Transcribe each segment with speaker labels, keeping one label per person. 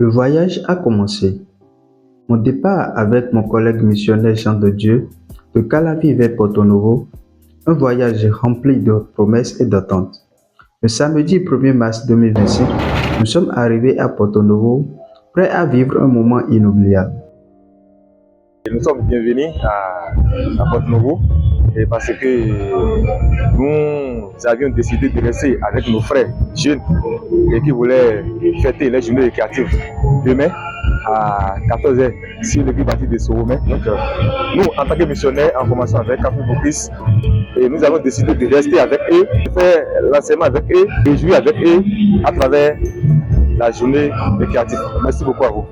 Speaker 1: Le voyage a commencé. Mon départ avec mon collègue missionnaire Jean de Dieu de Calavi vers Porto Novo, un voyage rempli de promesses et d'attentes. Le samedi 1er mars 2025, nous sommes arrivés à Porto Novo, prêts à vivre un moment inoubliable.
Speaker 2: Nous sommes bienvenus à Porto Novo parce que nous avions décidé de rester avec nos frères jeunes et qui voulaient fêter les journées récréatives demain à 14h sur l'église baptiste de Soromé. Donc nous, en tant que missionnaires en formation avec Café Bocris, nous avons décidé de rester avec eux, de faire l'enseignement avec eux, de jouer avec eux à travers la journée récréative. Merci beaucoup à vous.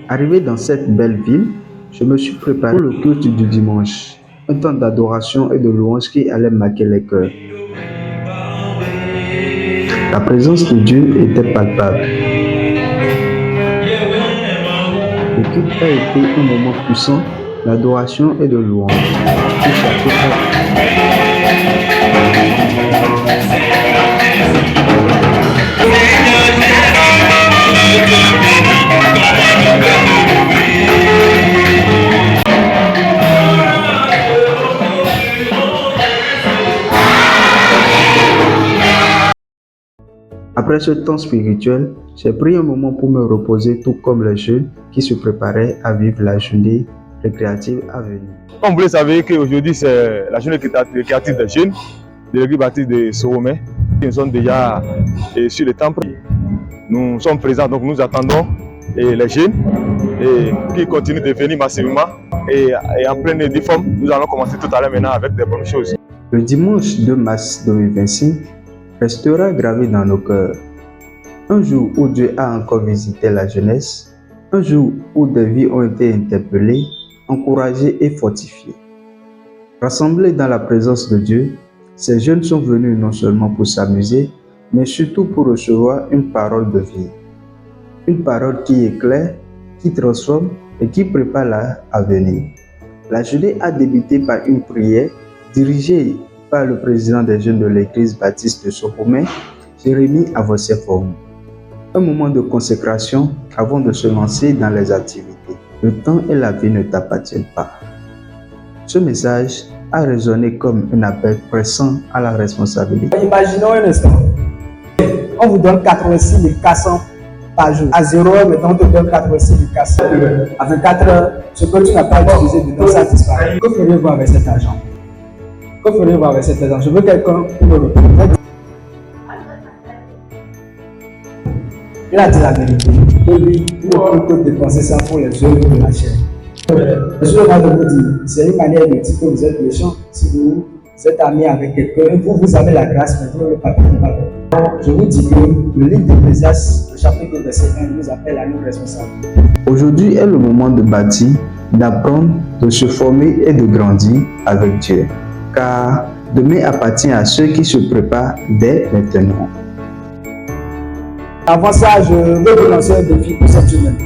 Speaker 1: Arrivé dans cette belle ville, je me suis préparé pour le culte du dimanche, un temps d'adoration et de louange qui allait marquer les cœurs. La présence de Dieu était palpable. Le culte a été un moment puissant d'adoration et de louange. Après ce temps spirituel, j'ai pris un moment pour me reposer, tout comme les jeunes qui se préparaient à vivre la journée récréative à venir.
Speaker 2: Comme vous le savez qu'aujourd'hui c'est la journée récréative des jeunes de l'église baptiste de Soromé. Nous sommes déjà sur le temple. Nous sommes présents, donc nous attendons les jeunes qui continuent de venir massivement et en pleine forme. Nous allons commencer tout à l'heure maintenant avec des bonnes choses.
Speaker 1: Le dimanche 2 mars 2025 restera gravé dans nos cœurs. Un jour où Dieu a encore visité la jeunesse, un jour où des vies ont été interpellées, encouragées et fortifiées. Rassemblés dans la présence de Dieu, ces jeunes sont venus non seulement pour s'amuser, mais surtout pour recevoir une parole de vie. Une parole qui éclaire, qui transforme et qui prépare l'avenir. La journée a débuté par une prière dirigée par le président des jeunes de l'église baptiste de Soromé, Jérémie Avosefoum. Un moment de consécration avant de se lancer dans les activités. Le temps et la vie ne t'appartiennent pas. Ce message a résonné comme un appel pressant à la responsabilité.
Speaker 3: Imaginons un instant. On vous donne 86 400 par jour. À 0 heure, maintenant, on te donne 86 400. À 24 heures, ce que tu n'as pas utilisé dedans, ça disparaît. Que feriez-vous avec cet argent? Que ferez-vous avec cet argent? Je veux quelqu'un qui me représente. Il a dit la vérité. Que lui, il ne peut que dépenser ça pour les œuvres de la chair. Je suis là de vous dire, c'est une manière de dire que vous êtes méchant. Si vous êtes ami avec quelqu'un, vous avez la grâce, mais vous ne pas bien. Je vous dis que le livre d'Ecclésiaste, le chapitre 2, verset 1, nous appelle à nous responsables.
Speaker 1: Aujourd'hui est le moment de bâtir, d'apprendre, de se former et de grandir avec Dieu. Car demain appartient à ceux qui se préparent dès maintenant.
Speaker 3: Avant ça, je vais vous lancer un défi pour cette semaine.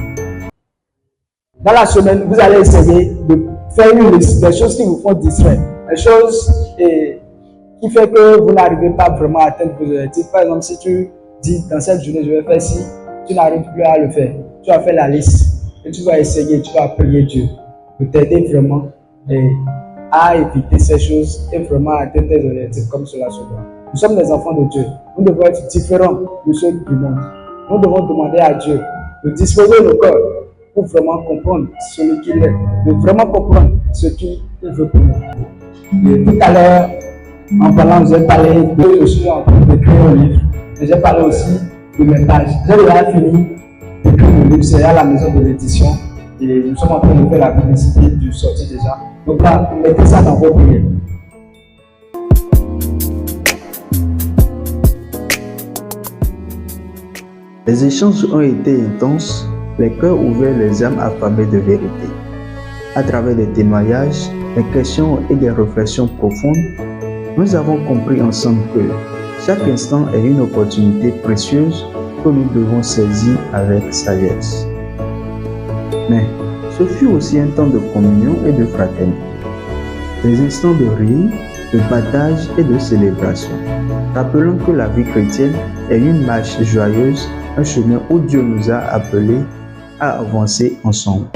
Speaker 3: Dans la semaine, vous allez essayer de faire une liste des choses qui vous font distraire, des choses qui font que vous n'arrivez pas vraiment à atteindre vos objectifs. Par exemple, si tu dis dans cette journée, je vais faire ci, tu n'arrives plus à le faire. Tu vas faire la liste et tu vas essayer, tu vas prier Dieu pour t'aider vraiment à éviter ces choses et vraiment à atteindre tes objectifs comme cela se doit. Nous sommes des enfants de Dieu. Nous devons être différents de ceux du monde. Nous devons demander à Dieu de disposer nos cœurs pour vraiment comprendre celui qu'il est, de vraiment comprendre ce qu'il veut pour nous. Et tout à l'heure, en parlant, j'ai parlé de je suis en train d'écrire un livre. Et j'ai parlé aussi de mes pages. J'ai déjà fini d'écrire le livre, c'est à la maison de l'édition. Et nous sommes en train de faire la publicité du sorti déjà. Donc là, mettez ça dans vos prières.
Speaker 1: Les échanges ont été intenses, les cœurs ouverts, les âmes affamées de vérité. À travers des témoignages, des questions et des réflexions profondes, nous avons compris ensemble que chaque instant est une opportunité précieuse que nous devons saisir avec sagesse. Mais ce fut aussi un temps de communion et de fraternité. Des instants de rire, de partage et de célébration. Rappelons que la vie chrétienne est une marche joyeuse, un chemin où Dieu nous a appelés à avancer ensemble.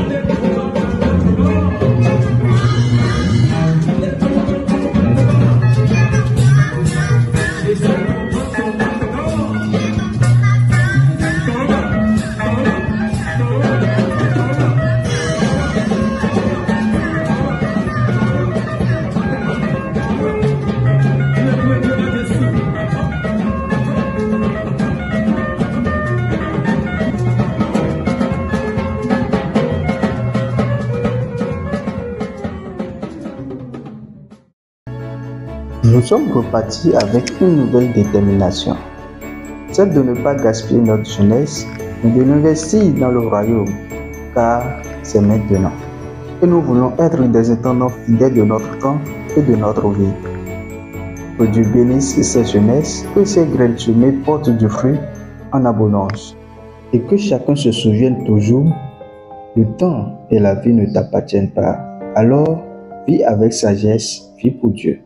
Speaker 1: Nous sommes repartis avec une nouvelle détermination, celle de ne pas gaspiller notre jeunesse, mais de l'investir dans le royaume, car c'est maintenant. Et nous voulons être des intendants fidèles de notre temps et de notre vie. Que Dieu bénisse cette jeunesse, que ces graines semées portent du fruit en abondance. Et que chacun se souvienne toujours, le temps et la vie ne t'appartiennent pas. Alors, vis avec sagesse, vis pour Dieu.